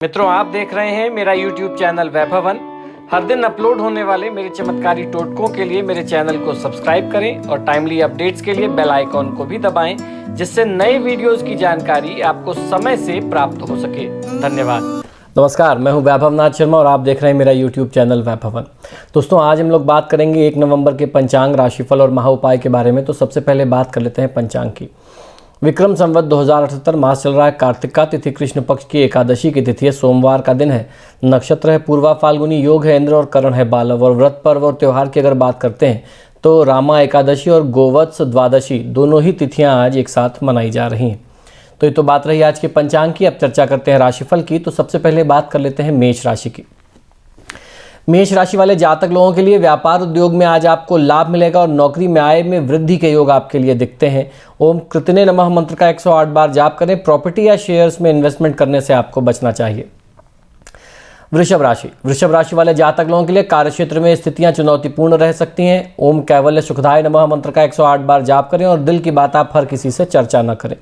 मित्रों, आप देख रहे हैं मेरा YouTube चैनल वैभवन। हर दिन अपलोड होने वाले मेरे चमत्कारी टोटकों के लिए मेरे चैनल को सब्सक्राइब करें और टाइमली अपडेट्स के लिए बेल आइकॉन को भी दबाएं, जिससे नए वीडियोस की जानकारी आपको समय से प्राप्त हो सके। धन्यवाद। नमस्कार, मैं हूं वैभवनाथ शर्मा और आप देख रहे हैं मेरा YouTube चैनल वैभवन। दोस्तों, आज हम लोग बात करेंगे 1 नवंबर के पंचांग, राशिफल और महा उपाय के बारे में। तो सबसे पहले बात कर लेते हैं पंचांग की। विक्रम संवत 2078 मास चल रहा है। कार्तिक का तिथि कृष्ण पक्ष की एकादशी की तिथि है। सोमवार का दिन है। नक्षत्र है पूर्वा फाल्गुनी। योग है इंद्र और करण है बालव। और व्रत पर्व और त्यौहार की अगर बात करते हैं तो रामा एकादशी और गोवत्स द्वादशी दोनों ही तिथियां आज एक साथ मनाई जा रही हैं। तो ये तो बात रही आज के पंचांग की। अब चर्चा करते हैं राशिफल की। तो सबसे पहले बात कर लेते हैं मेष राशि की। मेष राशि वाले जातक लोगों के लिए व्यापार उद्योग में आज आपको लाभ मिलेगा और नौकरी में आय में वृद्धि के योग आपके लिए दिखते हैं। ओम कृतने नमः मंत्र का 108 बार जाप करें। प्रॉपर्टी या शेयर्स में इन्वेस्टमेंट करने से आपको बचना चाहिए। वृषभ राशि वाले जातक लोगों के लिए कार्यक्षेत्र में स्थितियां चुनौतीपूर्ण रह सकती हैं। ओम कैवल्य सुखदाय नमः मंत्र का 108 बार जाप करें और दिल की बात आप हर किसी से चर्चा न करें।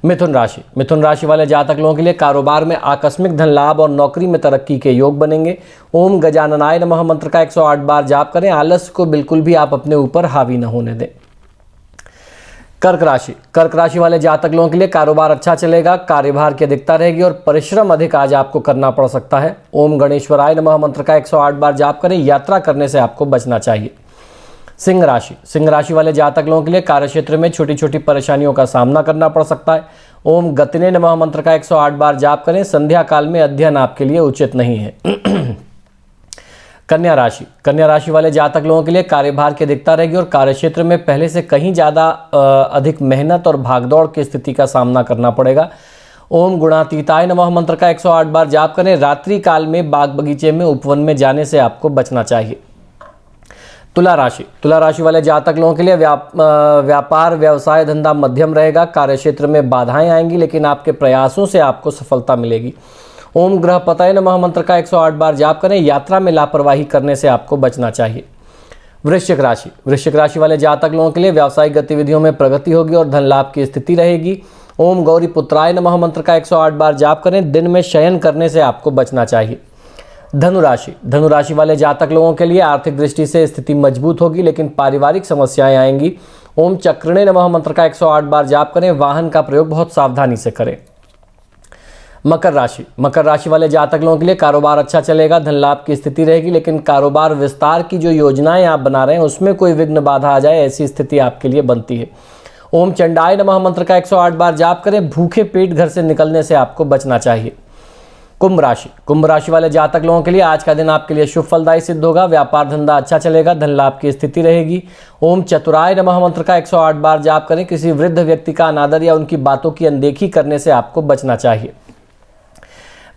मिथुन राशि वाले जातक लोगों के लिए कारोबार में आकस्मिक धन लाभ और नौकरी में तरक्की के योग बनेंगे। ओम गजाननाय नमः मंत्र का 108 बार जाप करें। आलस्य को बिल्कुल भी आप अपने ऊपर हावी न होने दें। कर्क राशि वाले जातक लोगों के लिए कारोबार अच्छा चलेगा। कार्यभार की अधिकता रहेगी और परिश्रम अधिक आज आपको करना पड़ सकता है। ओम गणेश्वराय नमः मंत्र का 108 बार जाप करें। यात्रा करने से आपको बचना चाहिए। सिंह राशि वाले जातक लोगों के लिए कार्यक्षेत्र में छोटी छोटी परेशानियों का सामना करना पड़ सकता है। ओम गतिने नमः मंत्र का 108 बार जाप करें। संध्या काल में अध्ययन आपके लिए उचित नहीं है। कन्या राशि वाले जातक लोगों के लिए कार्यभार की अधिकता रहेगी और कार्यक्षेत्र में पहले से कहीं ज़्यादा अधिक मेहनत और भागदौड़ की स्थिति का सामना करना पड़ेगा। ओम गुणातीताय नमः मंत्र का 108 बार जाप करें। रात्रि काल में बाग बगीचे में उपवन में जाने से आपको बचना चाहिए। तुला राशि वाले जातक लोगों के लिए व्यापार व्यवसाय धंधा मध्यम रहेगा। कार्यक्षेत्र में बाधाएं आएंगी लेकिन आपके प्रयासों से आपको सफलता मिलेगी। ओम ग्रहपतये नमः मंत्र का 108 बार जाप करें। यात्रा में लापरवाही करने से आपको बचना चाहिए। वृश्चिक राशि वाले जातक लोगों के लिए व्यावसायिक गतिविधियों में प्रगति होगी और धन लाभ की स्थिति रहेगी। ओम गौरी पुत्राय नमः मंत्र का 108 बार जाप करें। दिन में शयन करने से आपको बचना चाहिए। धनु राशि वाले जातक लोगों के लिए आर्थिक दृष्टि से स्थिति मजबूत होगी लेकिन पारिवारिक समस्याएं आएंगी। ओम चक्रणे नमः मंत्र का 108 बार जाप करें। वाहन का प्रयोग बहुत सावधानी से करें। मकर राशि वाले जातक लोगों के लिए कारोबार अच्छा चलेगा। धन लाभ की स्थिति रहेगी लेकिन कारोबार विस्तार की जो योजनाएं आप बना रहे हैं उसमें कोई विघ्न बाधा आ जाए, ऐसी स्थिति आपके लिए बनती है। ओम चंडाय नमः मंत्र का 108 बार जाप करें। भूखे पेट घर से निकलने से आपको बचना चाहिए। कुंभ राशि वाले जातक लोगों के लिए आज का दिन आपके लिए शुभ फलदायी सिद्ध होगा। व्यापार धंधा अच्छा चलेगा। धन लाभ की स्थिति रहेगी। ओम चतुराय नमः मंत्र का 108 बार जाप करें। किसी वृद्ध व्यक्ति का अनादर या उनकी बातों की अनदेखी करने से आपको बचना चाहिए।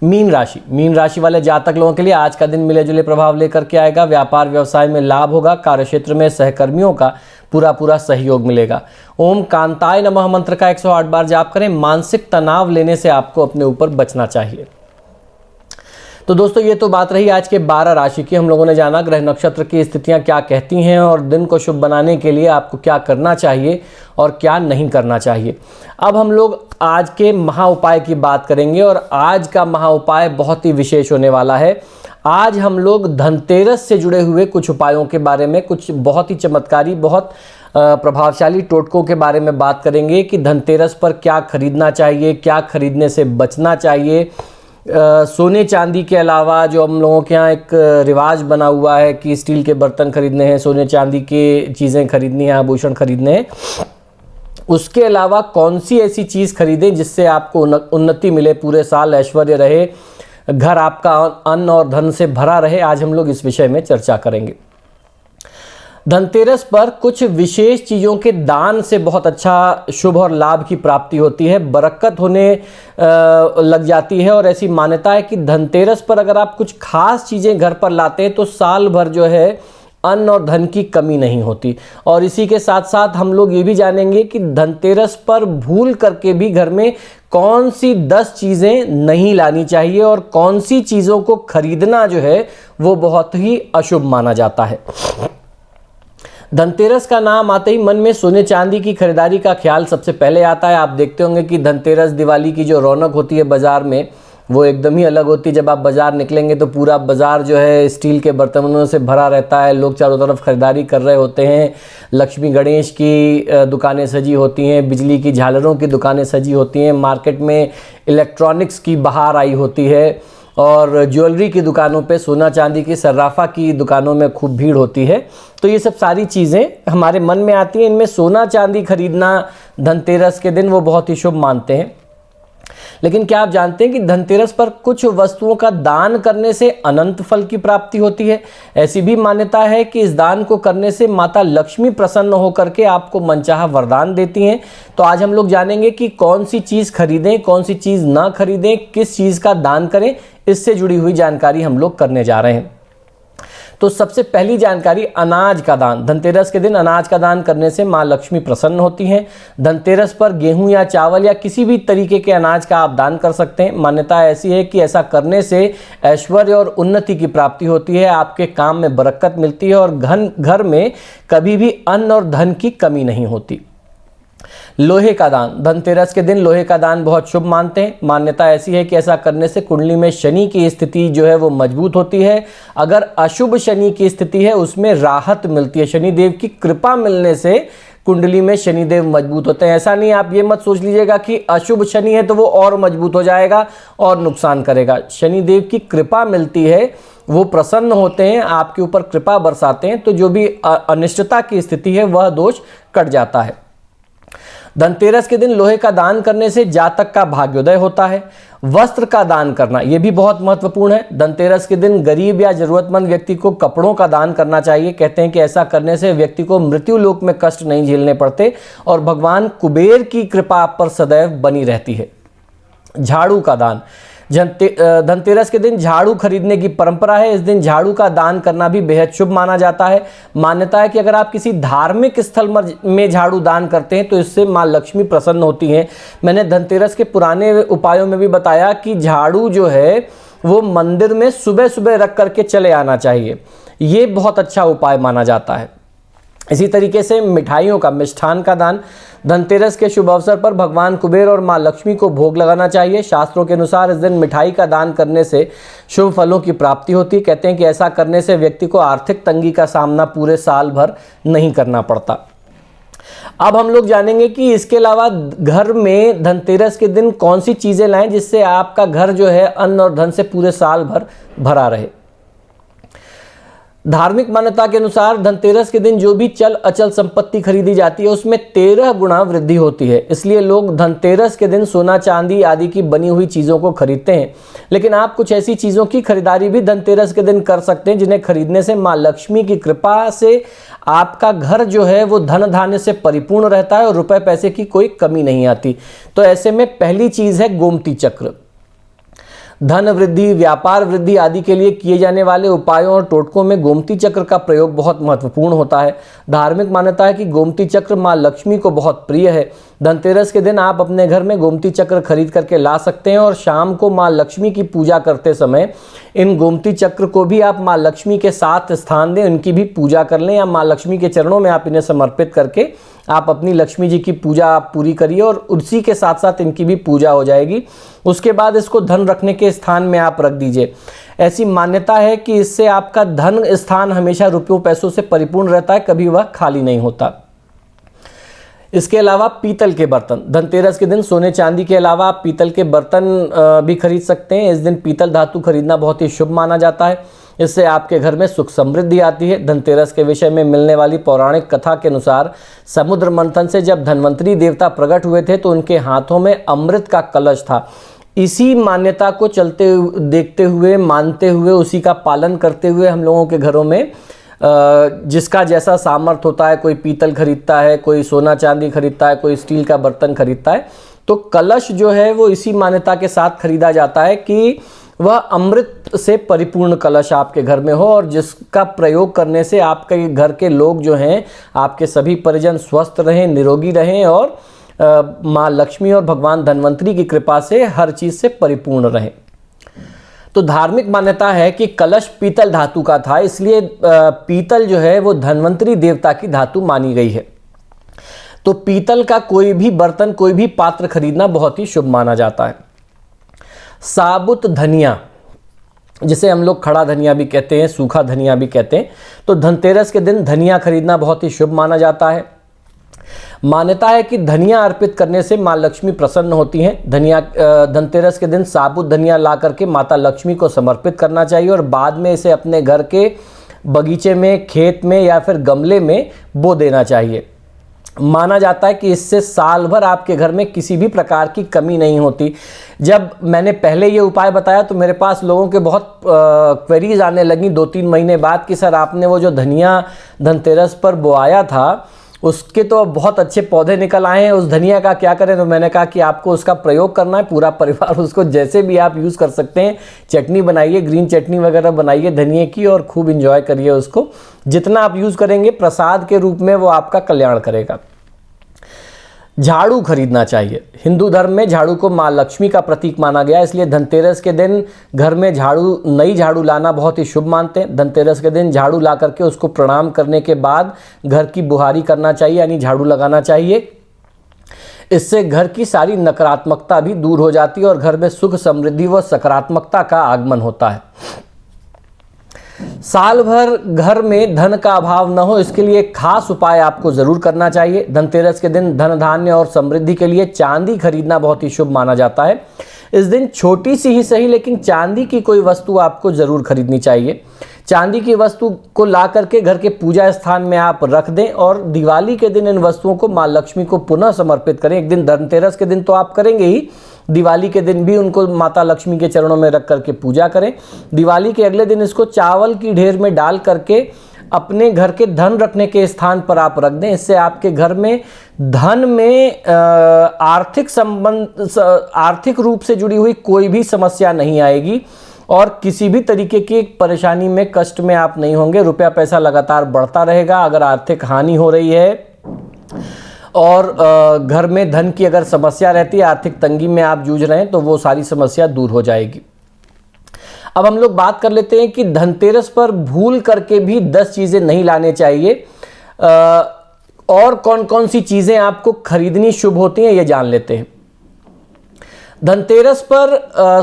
मीन राशि वाले जातक लोगों के लिए आज का दिन मिले जुले प्रभाव लेकर के आएगा। व्यापार व्यवसाय में लाभ होगा। कार्यक्षेत्र में सहकर्मियों का पूरा सहयोग मिलेगा। ओम कांताय नमः मंत्र का 108 बार जाप करें। मानसिक तनाव लेने से आपको अपने ऊपर बचना चाहिए। तो दोस्तों, ये तो बात रही आज के 12 राशि की। हम लोगों ने जाना ग्रह नक्षत्र की स्थितियां क्या कहती हैं और दिन को शुभ बनाने के लिए आपको क्या करना चाहिए और क्या नहीं करना चाहिए। अब हम लोग आज के महा उपाय की बात करेंगे और आज का महा उपाय बहुत ही विशेष होने वाला है। आज हम लोग धनतेरस से जुड़े हुए कुछ उपायों के बारे में, कुछ बहुत ही चमत्कारी, बहुत प्रभावशाली टोटकों के बारे में बात करेंगे कि धनतेरस पर क्या खरीदना चाहिए, क्या खरीदने से बचना चाहिए। सोने चांदी के अलावा जो हम लोगों के यहाँ एक रिवाज बना हुआ है कि स्टील के बर्तन खरीदने हैं, सोने चांदी के चीज़ें खरीदनी है, आभूषण खरीदने हैं, उसके अलावा कौन सी ऐसी चीज़ खरीदें जिससे आपको उन्नति मिले, पूरे साल ऐश्वर्य रहे, घर आपका अन्न और धन से भरा रहे। आज हम लोग इस विषय में चर्चा करेंगे। धनतेरस पर कुछ विशेष चीज़ों के दान से बहुत अच्छा शुभ और लाभ की प्राप्ति होती है, बरकत होने लग जाती है। और ऐसी मान्यता है कि धनतेरस पर अगर आप कुछ खास चीज़ें घर पर लाते हैं तो साल भर जो है अन्न और धन की कमी नहीं होती। और इसी के साथ साथ हम लोग ये भी जानेंगे कि धनतेरस पर भूल करके भी घर में कौन सी 10 चीज़ें नहीं लानी चाहिए और कौन सी चीज़ों को खरीदना जो है वो बहुत ही अशुभ माना जाता है। धनतेरस का नाम आते ही मन में सोने चांदी की खरीदारी का ख्याल सबसे पहले आता है। आप देखते होंगे कि धनतेरस, दिवाली की जो रौनक होती है बाजार में, वो एकदम ही अलग होती है। जब आप बाज़ार निकलेंगे तो पूरा बाज़ार जो है स्टील के बर्तनों से भरा रहता है, लोग चारों तरफ खरीदारी कर रहे होते हैं, लक्ष्मी गणेश की दुकानें सजी होती हैं, बिजली की झालरों की दुकानें सजी होती हैं, मार्केट में इलेक्ट्रॉनिक्स की बहार आई होती है और ज्वेलरी की दुकानों पे, सोना चांदी की, सर्राफा की दुकानों में खूब भीड़ होती है। तो ये सब सारी चीज़ें हमारे मन में आती हैं। इनमें सोना चांदी खरीदना धनतेरस के दिन वो बहुत ही शुभ मानते हैं। लेकिन क्या आप जानते हैं कि धनतेरस पर कुछ वस्तुओं का दान करने से अनंत फल की प्राप्ति होती है। ऐसी भी मान्यता है कि इस दान को करने से माता लक्ष्मी प्रसन्न होकर के आपको मनचाहा वरदान देती हैं। तो आज हम लोग जानेंगे कि कौन सी चीज़ खरीदें, कौन सी चीज़ ना खरीदें, किस चीज़ का दान करें, इससे जुड़ी हुई जानकारी हम लोग करने जा रहे हैं। तो सबसे पहली जानकारी, अनाज का दान। धनतेरस के दिन अनाज का दान करने से माँ लक्ष्मी प्रसन्न होती हैं। धनतेरस पर गेहूं या चावल या किसी भी तरीके के अनाज का आप दान कर सकते हैं। मान्यता ऐसी है कि ऐसा करने से ऐश्वर्य और उन्नति की प्राप्ति होती है, आपके काम में बरकत मिलती है और घर में कभी भी अन्न और धन की कमी नहीं होती। लोहे का दान। धनतेरस के दिन लोहे का दान बहुत शुभ मानते हैं। मान्यता ऐसी है कि ऐसा करने से कुंडली में शनि की स्थिति जो है वो मजबूत होती है। अगर अशुभ शनि की स्थिति है उसमें राहत मिलती है। शनिदेव की कृपा मिलने से कुंडली में शनिदेव मजबूत होते हैं। ऐसा नहीं, आप ये मत सोच लीजिएगा कि अशुभ शनि है तो वो और मजबूत हो जाएगा और नुकसान करेगा। शनिदेव की कृपा मिलती है, वो प्रसन्न होते हैं, आपके ऊपर कृपा बरसाते हैं, तो जो भी अनिष्टता की स्थिति है वह दोष कट जाता है। धनतेरस के दिन लोहे का दान करने से जातक का भाग्योदय होता है। वस्त्र का दान करना यह भी बहुत महत्वपूर्ण है। धनतेरस के दिन गरीब या जरूरतमंद व्यक्ति को कपड़ों का दान करना चाहिए। कहते हैं कि ऐसा करने से व्यक्ति को मृत्यु लोक में कष्ट नहीं झेलने पड़ते और भगवान कुबेर की कृपा आप पर सदैव बनी रहती है। झाड़ू का दान। धनतेरस के दिन झाड़ू खरीदने की परंपरा है। इस दिन झाड़ू का दान करना भी बेहद शुभ माना जाता है। मान्यता है कि अगर आप किसी धार्मिक स्थल में झाड़ू दान करते हैं तो इससे माँ लक्ष्मी प्रसन्न होती हैं। मैंने धनतेरस के पुराने उपायों में भी बताया कि झाड़ू जो है वो मंदिर में सुबह सुबह रख करके चले आना चाहिए। ये बहुत अच्छा उपाय माना जाता है। इसी तरीके से मिठाइयों का, मिष्ठान का दान। धनतेरस के शुभ अवसर पर भगवान कुबेर और माँ लक्ष्मी को भोग लगाना चाहिए। शास्त्रों के अनुसार इस दिन मिठाई का दान करने से शुभ फलों की प्राप्ति होती है। कहते हैं कि ऐसा करने से व्यक्ति को आर्थिक तंगी का सामना पूरे साल भर नहीं करना पड़ता। अब हम लोग जानेंगे कि इसके अलावा घर में धनतेरस के दिन कौन सी चीज़ें लाएं जिससे आपका घर जो है अन्न और धन से पूरे साल भर भरा रहे। धार्मिक मान्यता के अनुसार धनतेरस के दिन जो भी चल अचल संपत्ति खरीदी जाती है उसमें 13 गुना वृद्धि होती है। इसलिए लोग धनतेरस के दिन सोना चांदी आदि की बनी हुई चीज़ों को खरीदते हैं। लेकिन आप कुछ ऐसी चीज़ों की खरीदारी भी धनतेरस के दिन कर सकते हैं जिन्हें खरीदने से माँ लक्ष्मी की कृपा से आपका घर जो है वो धन धान्य से परिपूर्ण रहता है और रुपए पैसे की कोई कमी नहीं आती। तो ऐसे में पहली चीज़ है गोमती चक्र। धन वृद्धि, व्यापार वृद्धि आदि के लिए किए जाने वाले उपायों और टोटकों में गोमती चक्र का प्रयोग बहुत महत्वपूर्ण होता है। धार्मिक मान्यता है कि गोमती चक्र माँ लक्ष्मी को बहुत प्रिय है। धनतेरस के दिन आप अपने घर में गोमती चक्र खरीद करके ला सकते हैं और शाम को माँ लक्ष्मी की पूजा करते समय इन गोमती चक्र को भी आप माँ लक्ष्मी के साथ स्थान दें, उनकी भी पूजा कर लें या माँ लक्ष्मी के चरणों में आप इन्हें समर्पित करके आप अपनी लक्ष्मी जी की पूजा आप पूरी करिए और उसी के साथ साथ इनकी भी पूजा हो जाएगी। उसके बाद इसको धन रखने के स्थान में आप रख दीजिए। ऐसी मान्यता है कि इससे आपका धन स्थान हमेशा रुपयों पैसों से परिपूर्ण रहता है, कभी वह खाली नहीं होता। इसके अलावा पीतल के बर्तन। धनतेरस के दिन सोने चांदी के अलावा आप पीतल के बर्तन भी खरीद सकते हैं। इस दिन पीतल धातु खरीदना बहुत ही शुभ माना जाता है। इससे आपके घर में सुख समृद्धि आती है। धनतेरस के विषय में मिलने वाली पौराणिक कथा के अनुसार समुद्र मंथन से जब धन्वंतरी देवता प्रकट हुए थे तो उनके हाथों में अमृत का कलश था। इसी मान्यता को चलते देखते हुए, मानते हुए, उसी का पालन करते हुए हम लोगों के घरों में जिसका जैसा सामर्थ्य होता है, कोई पीतल खरीदता है, कोई सोना चांदी खरीदता है, कोई स्टील का बर्तन खरीदता है, तो कलश जो है वो इसी मान्यता के साथ खरीदा जाता है कि वह अमृत से परिपूर्ण कलश आपके घर में हो और जिसका प्रयोग करने से आपके घर के लोग जो हैं, आपके सभी परिजन स्वस्थ रहें, निरोगी रहें और माँ लक्ष्मी और भगवान धन्वंतरी की कृपा से हर चीज़ से परिपूर्ण रहें। तो धार्मिक मान्यता है कि कलश पीतल धातु का था, इसलिए पीतल जो है वो धन्वंतरी देवता की धातु मानी गई है। तो पीतल का कोई भी बर्तन, कोई भी पात्र खरीदना बहुत ही शुभ माना जाता है। साबुत धनिया, जिसे हम लोग खड़ा धनिया भी कहते हैं, सूखा धनिया भी कहते हैं, तो धनतेरस के दिन धनिया खरीदना बहुत ही शुभ माना जाता है। मान्यता है कि धनिया अर्पित करने से माँ लक्ष्मी प्रसन्न होती हैं। धनतेरस के दिन साबुत धनिया ला करके माता लक्ष्मी को समर्पित करना चाहिए और बाद में इसे अपने घर के बगीचे में, खेत में या फिर गमले में बो देना चाहिए। माना जाता है कि इससे साल भर आपके घर में किसी भी प्रकार की कमी नहीं होती। जब मैंने पहले ये उपाय बताया तो मेरे पास लोगों के बहुत क्वेरीज आने लगी 2-3 महीने बाद कि सर आपने वो जो धनिया धनतेरस पर बोआया था उसके तो बहुत अच्छे पौधे निकल आए हैं, उस धनिया का क्या करें। तो मैंने कहा कि आपको उसका प्रयोग करना है, पूरा परिवार उसको जैसे भी आप यूज़ कर सकते हैं, चटनी बनाइए, ग्रीन चटनी वगैरह बनाइए धनिए की और खूब इंजॉय करिए उसको। जितना आप यूज़ करेंगे प्रसाद के रूप में वो आपका कल्याण करेगा। झाड़ू खरीदना चाहिए। हिंदू धर्म में झाड़ू को माँ लक्ष्मी का प्रतीक माना गया, इसलिए धनतेरस के दिन घर में नई झाड़ू लाना बहुत ही शुभ मानते हैं। धनतेरस के दिन झाड़ू ला करके उसको प्रणाम करने के बाद घर की बुहारी करना चाहिए, यानी झाड़ू लगाना चाहिए। इससे घर की सारी नकारात्मकता भी दूर हो जाती है और घर में सुख, समृद्धि व सकारात्मकता का आगमन होता है। साल भर घर में धन का अभाव न हो, इसके लिए एक खास उपाय आपको जरूर करना चाहिए। धनतेरस के दिन धन धान्य और समृद्धि के लिए चांदी खरीदना बहुत ही शुभ माना जाता है। इस दिन छोटी सी ही सही लेकिन चांदी की कोई वस्तु आपको जरूर खरीदनी चाहिए। चांदी की वस्तु को ला करके घर के पूजा स्थान में आप रख दें और दिवाली के दिन इन वस्तुओं को माँ लक्ष्मी को पुनः समर्पित करें। एक दिन धनतेरस के दिन तो आप करेंगे ही, दिवाली के दिन भी उनको माता लक्ष्मी के चरणों में रख करके पूजा करें। दिवाली के अगले दिन इसको चावल की ढेर में डाल करके अपने घर के धन रखने के स्थान पर आप रख दें। इससे आपके घर में धन में आर्थिक रूप से जुड़ी हुई कोई भी समस्या नहीं आएगी और किसी भी तरीके की परेशानी में, कष्ट में आप नहीं होंगे। रुपया पैसा लगातार बढ़ता रहेगा। अगर आर्थिक हानि हो रही है और घर में धन की अगर समस्या रहती है, आर्थिक तंगी में आप जूझ रहे हैं, तो वो सारी समस्या दूर हो जाएगी। अब हम लोग बात कर लेते हैं कि धनतेरस पर भूल करके भी 10 चीज़ें नहीं लाने चाहिए। और कौन कौन सी चीज़ें आपको खरीदनी शुभ होती हैं ये जान लेते हैं। धनतेरस पर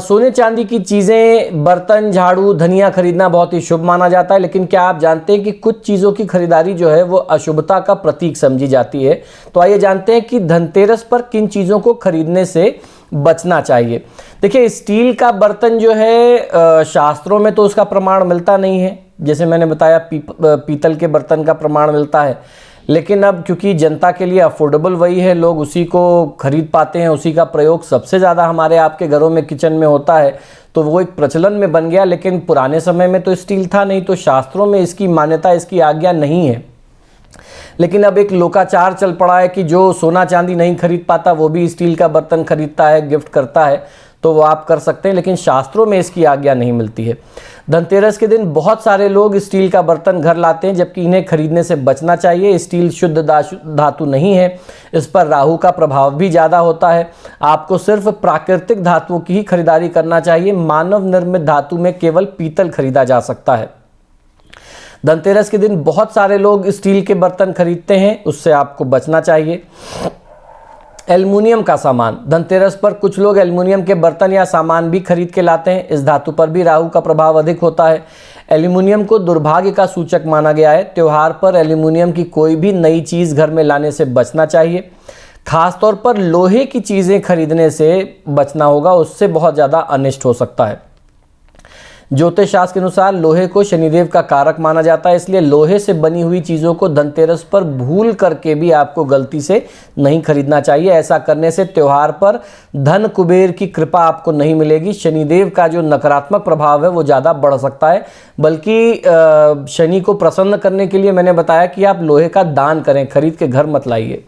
सोने चांदी की चीज़ें, बर्तन, झाड़ू, धनिया खरीदना बहुत ही शुभ माना जाता है। लेकिन क्या आप जानते हैं कि कुछ चीज़ों की खरीदारी जो है वो अशुभता का प्रतीक समझी जाती है। तो आइए जानते हैं कि धनतेरस पर किन चीज़ों को खरीदने से बचना चाहिए। देखिए, स्टील का बर्तन जो है शास्त्रों में तो उसका प्रमाण मिलता नहीं है। जैसे मैंने बताया पीतल के बर्तन का प्रमाण मिलता है, लेकिन अब क्योंकि जनता के लिए अफोर्डेबल वही है, लोग उसी को खरीद पाते हैं, उसी का प्रयोग सबसे ज़्यादा हमारे आपके घरों में, किचन में होता है, तो वो एक प्रचलन में बन गया। लेकिन पुराने समय में तो स्टील था नहीं, तो शास्त्रों में इसकी मान्यता, इसकी आज्ञा नहीं है। लेकिन अब एक लोकाचार चल पड़ा है कि जो सोना चांदी नहीं खरीद पाता वो भी स्टील का बर्तन खरीदता है, गिफ्ट करता है, तो वो आप कर सकते हैं, लेकिन शास्त्रों में इसकी आज्ञा नहीं मिलती है। धनतेरस के दिन बहुत सारे लोग स्टील का बर्तन घर लाते हैं, जबकि इन्हें खरीदने से बचना चाहिए। स्टील शुद्ध धातु नहीं है, इस पर राहु का प्रभाव भी ज़्यादा होता है। आपको सिर्फ प्राकृतिक धातुओं की ही खरीदारी करना चाहिए। मानव निर्मित धातु में केवल पीतल खरीदा जा सकता है। धनतेरस के दिन बहुत सारे लोग स्टील के बर्तन खरीदते हैं, उससे आपको बचना चाहिए। एल्युमिनियम का सामान, धनतेरस पर कुछ लोग एल्युमिनियम के बर्तन या सामान भी खरीद के लाते हैं। इस धातु पर भी राहु का प्रभाव अधिक होता है। एल्युमिनियम को दुर्भाग्य का सूचक माना गया है। त्योहार पर एल्युमिनियम की कोई भी नई चीज़ घर में लाने से बचना चाहिए। खासतौर पर लोहे की चीज़ें खरीदने से बचना होगा, उससे बहुत ज़्यादा अनिष्ट हो सकता है। ज्योतिष शास्त्र के अनुसार लोहे को शनिदेव का कारक माना जाता है, इसलिए लोहे से बनी हुई चीज़ों को धनतेरस पर भूल करके भी आपको गलती से नहीं खरीदना चाहिए। ऐसा करने से त्योहार पर धन कुबेर की कृपा आपको नहीं मिलेगी। शनिदेव का जो नकारात्मक प्रभाव है वो ज़्यादा बढ़ सकता है। बल्कि शनि को प्रसन्न करने के लिए मैंने बताया कि आप लोहे का दान करें, खरीद के घर मत लाइए।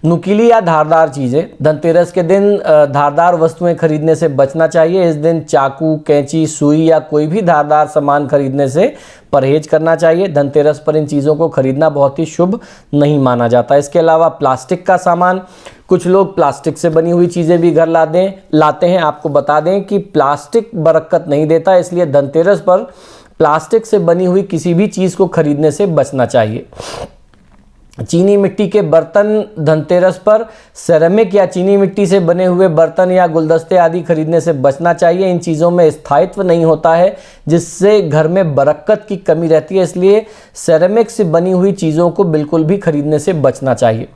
नुकीली या धारदार चीज़ें, धनतेरस के दिन धारदार वस्तुएं खरीदने से बचना चाहिए। इस दिन चाकू, कैंची, सुई या कोई भी धारदार सामान खरीदने से परहेज करना चाहिए। धनतेरस पर इन चीज़ों को खरीदना बहुत ही शुभ नहीं माना जाता। इसके अलावा प्लास्टिक का सामान, कुछ लोग प्लास्टिक से बनी हुई चीज़ें भी घर लाते हैं। आपको बता दें कि प्लास्टिक बरकत नहीं देता, इसलिए धनतेरस पर प्लास्टिक से बनी हुई किसी भी चीज़ को खरीदने से बचना चाहिए। चीनी मिट्टी के बर्तन धनतेरस पर सेरेमिक या चीनी मिट्टी से बने हुए बर्तन या गुलदस्ते आदि खरीदने से बचना चाहिए। इन चीज़ों में स्थायित्व नहीं होता है, जिससे घर में बरकत की कमी रहती है, इसलिए सेरेमिक से बनी हुई चीज़ों को बिल्कुल भी खरीदने से बचना चाहिए।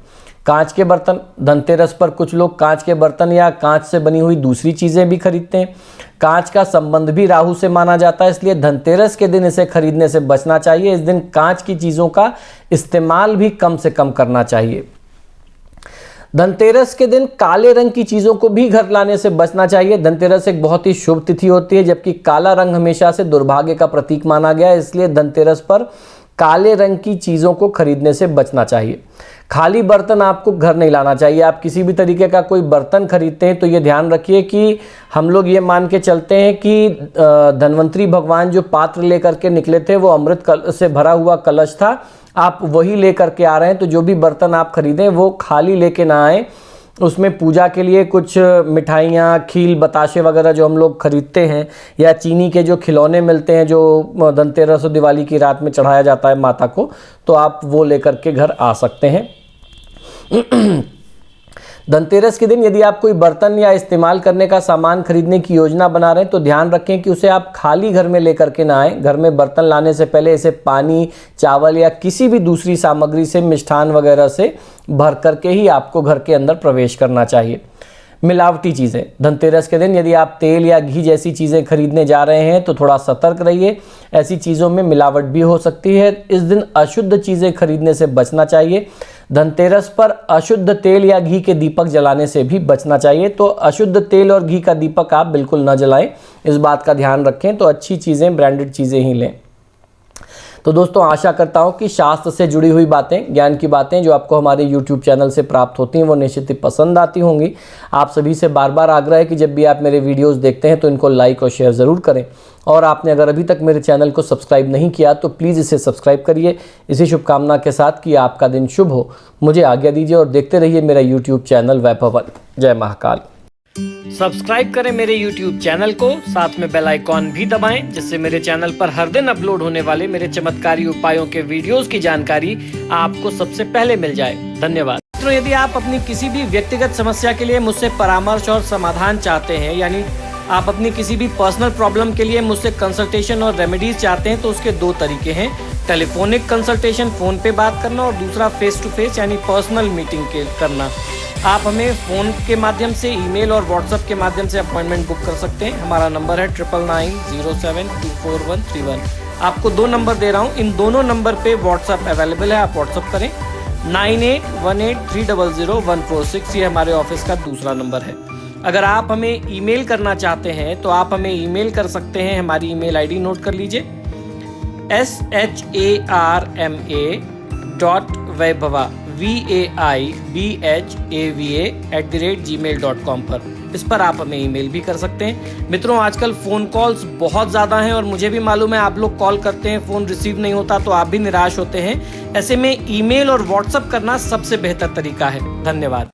कांच के बर्तन, धनतेरस पर कुछ लोग कांच के बर्तन या कांच से बनी हुई दूसरी चीज़ें भी खरीदते हैं। कांच का संबंध भी राहु से माना जाता है, इसलिए धनतेरस के दिन इसे खरीदने से बचना चाहिए। इस दिन कांच की चीज़ों का इस्तेमाल भी कम से कम करना चाहिए। धनतेरस के दिन काले रंग की चीज़ों को भी घर लाने से बचना चाहिए। धनतेरस एक बहुत ही शुभ तिथि होती है, जबकि काला रंग हमेशा से दुर्भाग्य का प्रतीक माना गया है, इसलिए धनतेरस पर काले रंग की चीज़ों को खरीदने से बचना चाहिए। खाली बर्तन आपको घर नहीं लाना चाहिए। आप किसी भी तरीके का कोई बर्तन खरीदते हैं तो ये ध्यान रखिए कि हम लोग ये मान के चलते हैं कि धन्वंतरी भगवान जो पात्र लेकर के निकले थे वो अमृत से भरा हुआ कलश था, आप वही लेकर के आ रहे हैं। तो जो भी बर्तन आप खरीदें वो खाली लेके ना आए। उसमें पूजा के लिए कुछ मिठाइयाँ, खील, बताशे वगैरह जो हम लोग खरीदते हैं, या चीनी के जो खिलौने मिलते हैं जो धनतेरस और दिवाली की रात में चढ़ाया जाता है माता को, तो आप वो लेकर के घर आ सकते हैं। धनतेरस के दिन यदि आप कोई बर्तन या इस्तेमाल करने का सामान खरीदने की योजना बना रहे हैं तो ध्यान रखें कि उसे आप खाली घर में लेकर के ना आएँ। घर में बर्तन लाने से पहले इसे पानी, चावल या किसी भी दूसरी सामग्री से, मिष्ठान वगैरह से भर करके ही आपको घर के अंदर प्रवेश करना चाहिए। मिलावटी चीज़ें, धनतेरस के दिन यदि आप तेल या घी जैसी चीज़ें खरीदने जा रहे हैं तो थोड़ा सतर्क रहिए, ऐसी चीज़ों में मिलावट भी हो सकती है। इस दिन अशुद्ध चीज़ें खरीदने से बचना चाहिए। धनतेरस पर अशुद्ध तेल या घी के दीपक जलाने से भी बचना चाहिए। तो अशुद्ध तेल और घी का दीपक आप बिल्कुल न जलाएं, इस बात का ध्यान रखें। तो अच्छी चीज़ें, ब्रांडेड चीज़ें ही लें। तो दोस्तों, आशा करता हूँ कि शास्त्र से जुड़ी हुई बातें, ज्ञान की बातें जो आपको हमारे YouTube चैनल से प्राप्त होती हैं वो निश्चित ही पसंद आती होंगी। आप सभी से बार बार आग्रह है कि जब भी आप मेरे वीडियोस देखते हैं तो इनको लाइक और शेयर ज़रूर करें। और आपने अगर अभी तक मेरे चैनल को सब्सक्राइब नहीं किया तो प्लीज़ इसे सब्सक्राइब करिए। इसी शुभकामना के साथ कि आपका दिन शुभ हो, मुझे आज्ञा दीजिए और देखते रहिए मेरा YouTube चैनल वैभवन। जय महाकाल। सब्सक्राइब करें मेरे YouTube चैनल को, साथ में बेल आइकॉन भी दबाएं, जिससे मेरे चैनल पर हर दिन अपलोड होने वाले मेरे चमत्कारी उपायों के वीडियोस की जानकारी आपको सबसे पहले मिल जाए। धन्यवाद। मित्रों, यदि आप अपनी किसी भी व्यक्तिगत समस्या के लिए मुझसे परामर्श और समाधान चाहते हैं, यानी आप अपनी किसी भी पर्सनल प्रॉब्लम के लिए मुझसे कंसल्टेशन और रेमेडीज चाहते हैं, तो उसके दो तरीके हैं। टेलीफोनिक कंसल्टेशन, फ़ोन पे बात करना, और दूसरा फेस टू फेस यानी पर्सनल मीटिंग करना। आप हमें फ़ोन के माध्यम से, ईमेल और व्हाट्सएप के माध्यम से अपॉइंटमेंट बुक कर सकते हैं। हमारा नंबर है 9990724131। आपको 2 नंबर दे रहा हूँ, इन दोनों नंबर पे व्हाट्सएप अवेलेबल है, आप व्हाट्सएप करें। 9818300146 ये हमारे ऑफिस का दूसरा नंबर है। अगर आप हमें ईमेल करना चाहते हैं तो आप हमें ईमेल कर सकते हैं। हमारी ईमेल आईडी नोट कर लीजिए, sharma.vaibhava vaibhava@gmail.com पर, इस पर आप हमें ईमेल भी कर सकते हैं। मित्रों, आजकल फ़ोन कॉल्स बहुत ज़्यादा हैं और मुझे भी मालूम है आप लोग कॉल करते हैं, फ़ोन रिसीव नहीं होता तो आप भी निराश होते हैं। ऐसे में ईमेल और व्हाट्सएप करना सबसे बेहतर तरीका है। धन्यवाद।